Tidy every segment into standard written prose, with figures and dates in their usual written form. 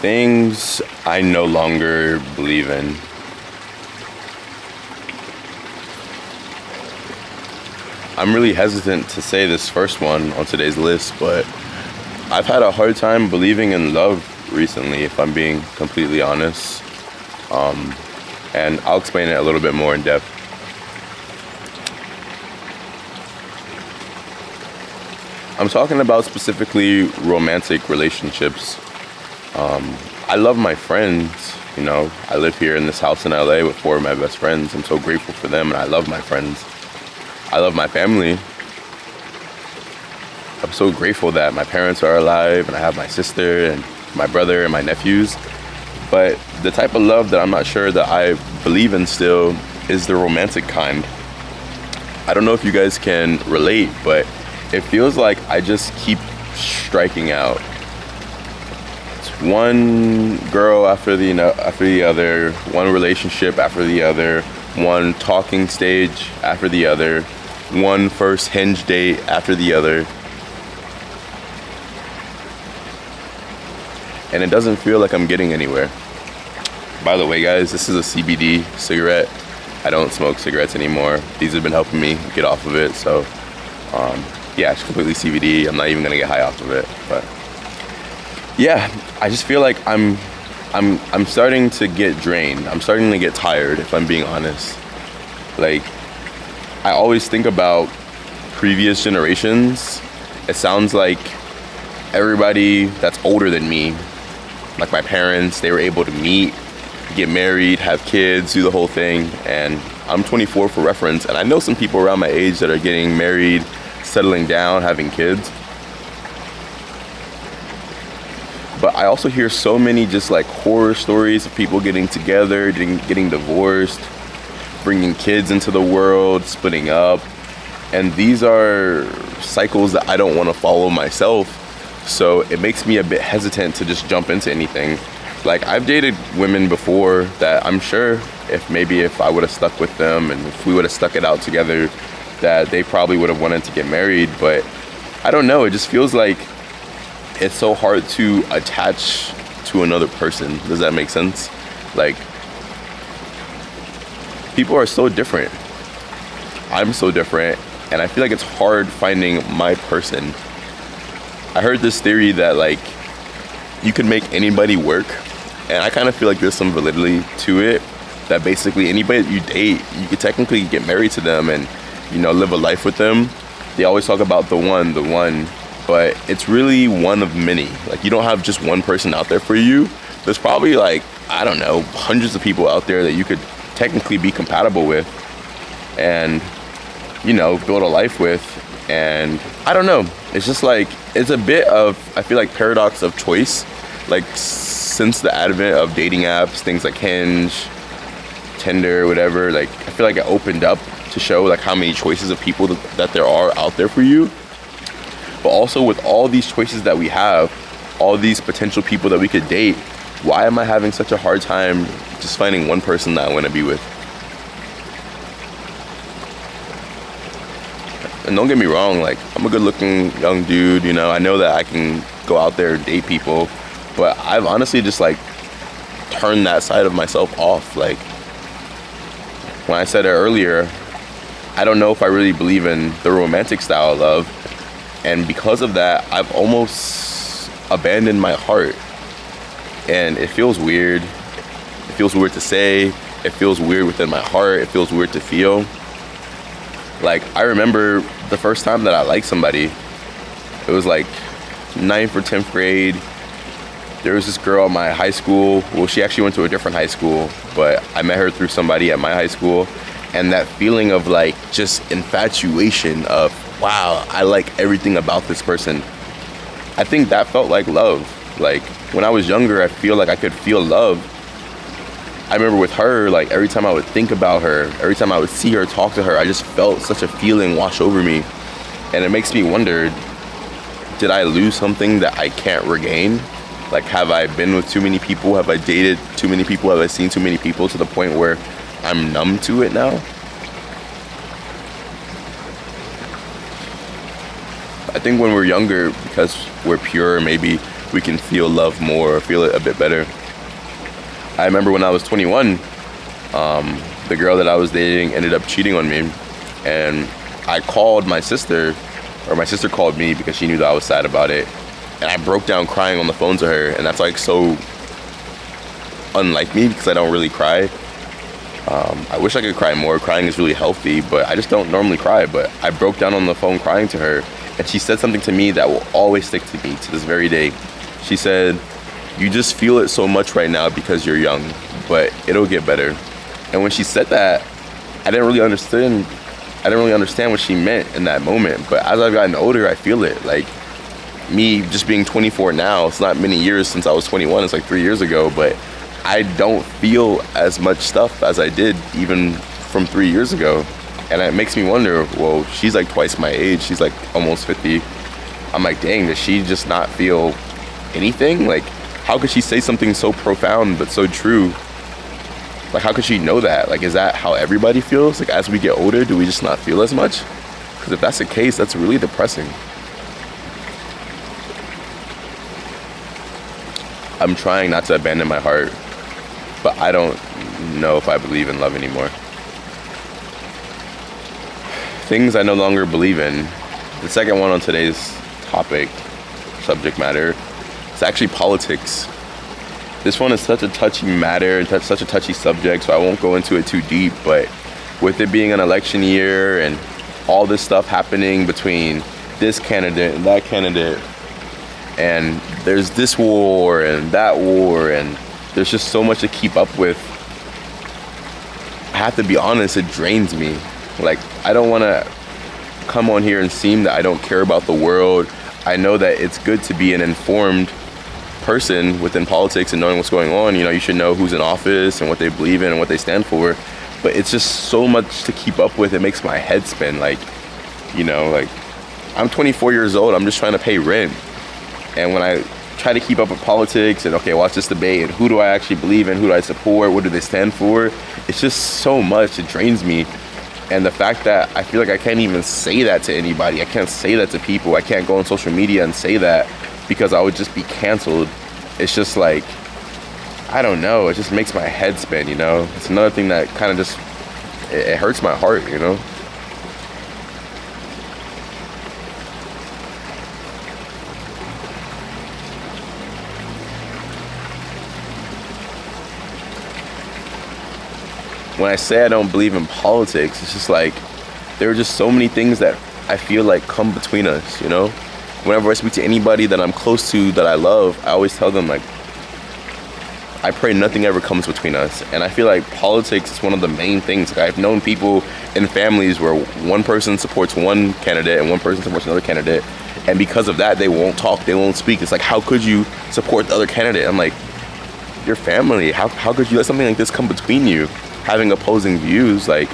Things I no longer believe in. I'm really hesitant to say this first one on today's list, but I've had a hard time believing in love recently, if I'm being completely honest. And I'll explain it a little bit more in depth. I'm talking about specifically romantic relationships. I love my friends, you know. I live here in this house in LA with 4 of my best friends. I'm so grateful for them, and I love my friends. I love my family. I'm so grateful that my parents are alive, and I have my sister and my brother and my nephews. But the type of love that I'm not sure that I believe in still is the romantic kind. I don't know if you guys can relate, but it feels like I just keep striking out. One girl after the other, one relationship after the other, one talking stage after the other, one first Hinge date after the other. And it doesn't feel like I'm getting anywhere. By the way, guys, this is a CBD cigarette. I don't smoke cigarettes anymore. These have been helping me get off of it, so yeah, it's completely CBD. I'm not even gonna get high off of it, but yeah, I just feel like I'm starting to get drained. I'm starting to get tired, if I'm being honest. Like, I always think about previous generations. It sounds like everybody that's older than me, like my parents, they were able to meet, get married, have kids, do the whole thing. And I'm 24 for reference, and I know some people around my age that are getting married, settling down, having kids. But I also hear so many just like horror stories of people getting together, getting divorced, bringing kids into the world, splitting up. And these are cycles that I don't want to follow myself. So it makes me a bit hesitant to just jump into anything. Like, I've dated women before that I'm sure if I would have stuck with them and if we would have stuck it out together, that they probably would have wanted to get married. But I don't know, it just feels like it's so hard to attach to another person. Does that make sense? Like, people are so different. I'm so different, and I feel like it's hard finding my person. I heard this theory that like you could make anybody work, and I kind of feel like there's some validity to it, that basically anybody that you date, you could technically get married to them and, you know, live a life with them. They always talk about the one, but it's really one of many. Like, you don't have just one person out there for you. There's probably like, I don't know, hundreds of people out there that you could technically be compatible with and, you know, build a life with. And I don't know, it's just like, it's a bit of, I feel like, paradox of choice. Like, since the advent of dating apps, things like Hinge, Tinder, whatever, like, I feel like it opened up to show like how many choices of people that there are out there for you. But also, with all these choices that we have, all these potential people that we could date, why am I having such a hard time just finding one person that I want to be with? And don't get me wrong, like, I'm a good looking young dude, you know, I know that I can go out there and date people, but I've honestly just like turned that side of myself off. Like, when I said it earlier, I don't know if I really believe in the romantic style of love. And because of that, I've almost abandoned my heart. And it feels weird. It feels weird to say. It feels weird within my heart. It feels weird to feel. Like, I remember the first time that I liked somebody, it was like 9th or 10th grade. There was this girl at my high school. Well, she actually went to a different high school, but I met her through somebody at my high school. And that feeling of like just infatuation of, wow, I like everything about this person. I think that felt like love. Like, when I was younger, I feel like I could feel love. I remember with her, like, every time I would think about her, every time I would see her, talk to her, I just felt such a feeling wash over me. And it makes me wonder, did I lose something that I can't regain? Like, have I been with too many people? Have I dated too many people? Have I seen too many people to the point where I'm numb to it now? I think when we're younger, because we're pure, maybe we can feel love more or feel it a bit better. I remember when I was 21, the girl that I was dating ended up cheating on me, and I called my sister, or my sister called me because she knew that I was sad about it, and I broke down crying on the phone to her, and that's like so unlike me because I don't really cry. I wish I could cry more. Crying is really healthy, but I just don't normally cry. But I broke down on the phone crying to her, and she said something to me that will always stick to me to this very day. She said, "You just feel it so much right now because you're young, but it'll get better." And when she said that, I didn't really understand what she meant in that moment. But as I've gotten older, I feel it. Like, me just being 24 now, it's not many years since I was 21. It's like 3 years ago, but I don't feel as much stuff as I did even from 3 years ago. And it makes me wonder, well, she's like twice my age. She's like almost 50. I'm like, dang, does she just not feel anything? Like, how could she say something so profound but so true? Like, how could she know that? Like, is that how everybody feels? Like, as we get older, do we just not feel as much? Because if that's the case, that's really depressing. I'm trying not to abandon my heart, but I don't know if I believe in love anymore. Things I no longer believe in. The second one on today's topic, subject matter, is actually politics. This one is such a touchy matter and such a touchy subject, so I won't go into it too deep, but with it being an election year and all this stuff happening between this candidate and that candidate, and there's this war and that war, and there's just so much to keep up with, I have to be honest, it drains me. Like, I don't want to come on here and seem that I don't care about the world. I know that it's good to be an informed person within politics and knowing what's going on. You know, you should know who's in office and what they believe in and what they stand for. But it's just so much to keep up with. It makes my head spin. Like, you know, like, I'm 24 years old. I'm just trying to pay rent. And when I try to keep up with politics and, okay, watch this debate and who do I actually believe in, who do I support, what do they stand for, it's just so much. It drains me. And the fact that I feel like I can't even say that to anybody, I can't say that to people, I can't go on social media and say that because I would just be canceled. It's just like, I don't know, it just makes my head spin, you know? It's another thing that kind of just, it hurts my heart, you know? When I say I don't believe in politics, it's just like, there are just so many things that I feel like come between us, you know? Whenever I speak to anybody that I'm close to, that I love, I always tell them, like, I pray nothing ever comes between us. And I feel like politics is one of the main things. Like, I've known people in families where one person supports one candidate and one person supports another candidate, and because of that, they won't talk, they won't speak. It's like, how could you support the other candidate? I'm like, your family, how could you let something like this come between you? Having opposing views, like,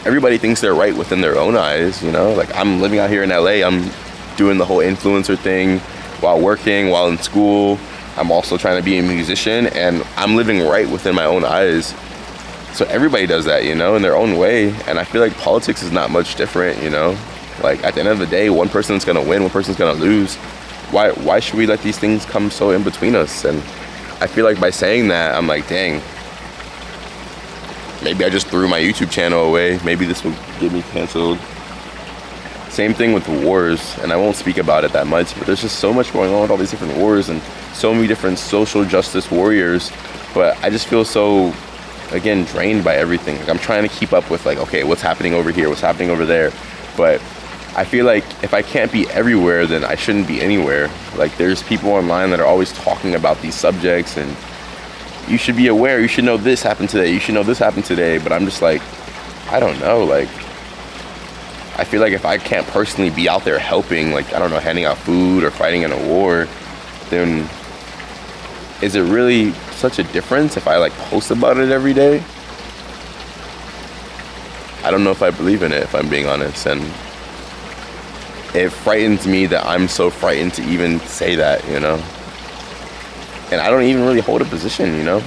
everybody thinks they're right within their own eyes, you know? Like, I'm living out here in LA, I'm doing the whole influencer thing while working, while in school. I'm also trying to be a musician, and I'm living right within my own eyes. So everybody does that, you know, in their own way. And I feel like politics is not much different, you know? Like, at the end of the day, one person's gonna win, one person's gonna lose. Why should we let these things come so in between us? And I feel like by saying that, I'm like, dang, maybe I just threw my YouTube channel away. Maybe this will get me canceled. Same thing with the wars, and I won't speak about it that much, but there's just so much going on with all these different wars and so many different social justice warriors. But I just feel so, again, drained by everything. Like, I'm trying to keep up with, like, okay, what's happening over here, what's happening over there. But I feel like if I can't be everywhere, then I shouldn't be anywhere. Like, there's people online that are always talking about these subjects, and you should be aware, you should know this happened today, you should know this happened today. But I'm just like, I don't know, like, I feel like if I can't personally be out there helping, like, I don't know, handing out food or fighting in a war, then is it really such a difference if I, like, post about it every day? I don't know if I believe in it, if I'm being honest. And it frightens me that I'm so frightened to even say that, you know? And I don't even really hold a position, you know?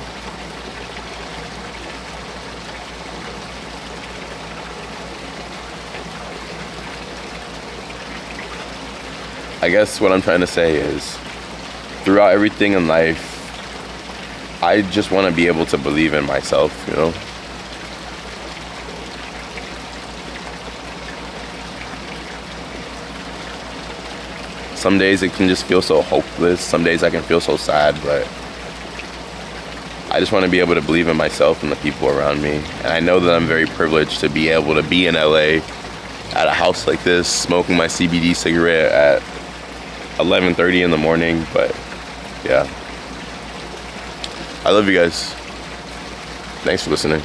I guess what I'm trying to say is, throughout everything in life, I just want to be able to believe in myself, you know? Some days it can just feel so hopeless. Some days I can feel so sad, but I just want to be able to believe in myself and the people around me. And I know that I'm very privileged to be able to be in LA at a house like this, smoking my CBD cigarette at 11:30 in the morning. But yeah, I love you guys. Thanks for listening.